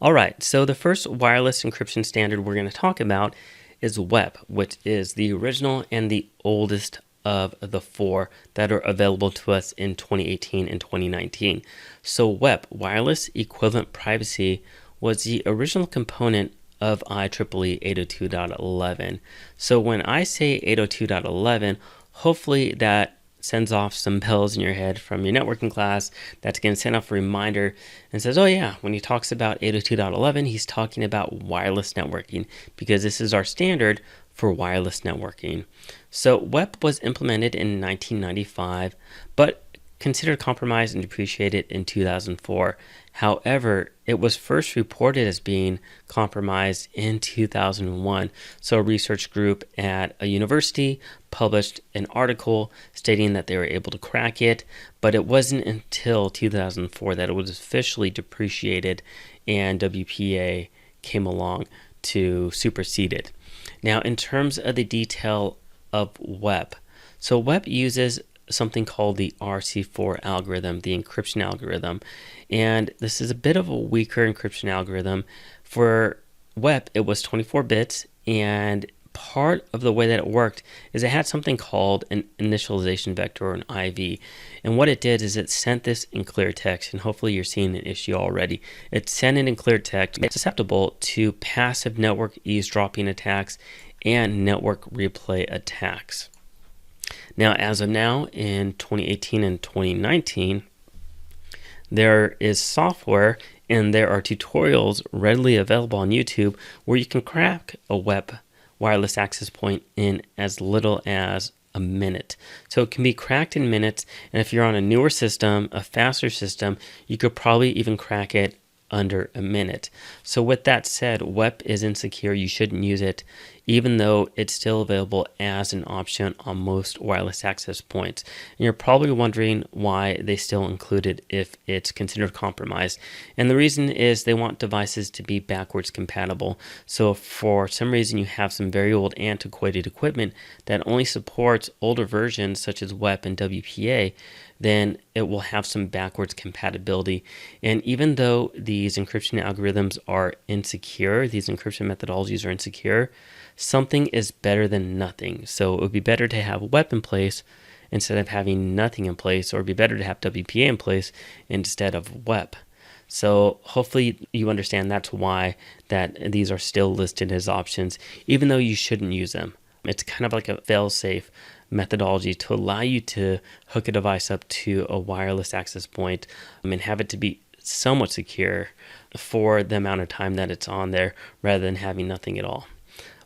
All right, so the first wireless encryption standard we're going to talk about is WEP, which is the original and the oldest of the four that are available to us in 2018 and 2019. So WEP, Wireless Equivalent Privacy, was the original component of IEEE 802.11. So when I say 802.11, hopefully that sends off some bells in your head from your networking class. That's going to send off a reminder and says, oh yeah, when he talks about 802.11, he's talking about wireless networking because this is our standard for wireless networking. So WEP was implemented in 1995, but considered compromised and depreciated in 2004. However, it was first reported as being compromised in 2001. So a research group at a university published an article stating that they were able to crack it, but it wasn't until 2004 that it was officially depreciated and WPA came along to supersede it. Now, in terms of the detail of WEP, so WEP uses something called the RC4 algorithm, the encryption algorithm. And this is a bit of a weaker encryption algorithm. For WEP, it was 24 bits, and part of the way that it worked is it had something called an initialization vector, or an IV. And what it did is it sent this in clear text, and hopefully you're seeing an issue already. It sent it in clear text. It's susceptible to passive network eavesdropping attacks and network replay attacks. Now, as of now, in 2018 and 2019, there is software and there are tutorials readily available on YouTube where you can crack a WEP wireless access point in as little as a minute. So it can be cracked in minutes, and if you're on a newer system, a faster system, you could probably even crack it under a minute. So with that said, WEP is insecure. You shouldn't use it, even though it's still available as an option on most wireless access points. And you're probably wondering why they still include it if it's considered compromised. And the reason is they want devices to be backwards compatible. So if for some reason you have some very old antiquated equipment that only supports older versions such as WEP and WPA, then it will have some backwards compatibility. And even though these encryption algorithms are insecure, these encryption methodologies are insecure, something is better than nothing. So it would be better to have WEP in place instead of having nothing in place, or it'd be better to have WPA in place instead of WEP. So hopefully you understand that's why that these are still listed as options, even though you shouldn't use them. It's kind of like a fail-safe methodology to allow you to hook a device up to a wireless access point and have it to be somewhat secure for the amount of time that it's on there rather than having nothing at all.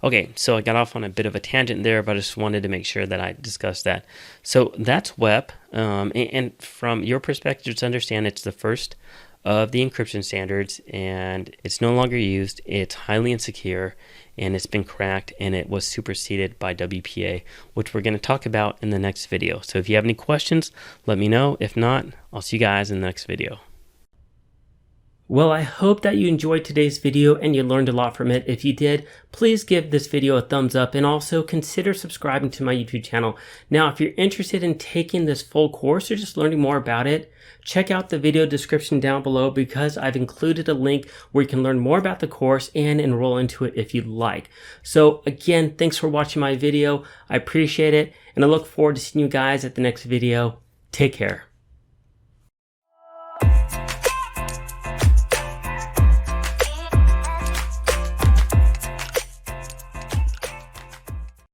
Okay, so I got off on a bit of a tangent there, but I just wanted to make sure that I discussed that. So that's WEP, and from your perspective, just understand it's the first of the encryption standards, and it's no longer used. It's highly insecure, and it's been cracked, and it was superseded by WPA, which we're going to talk about in the next video. So if you have any questions, let me know. If not, I'll see you guys in the next video. Well, I hope that you enjoyed today's video and you learned a lot from it. If you did, please give this video a thumbs up and also consider subscribing to my YouTube channel. Now, if you're interested in taking this full course or just learning more about it, check out the video description down below because I've included a link where you can learn more about the course and enroll into it if you'd like. So again, thanks for watching my video. I appreciate it, and I look forward to seeing you guys at the next video. Take care.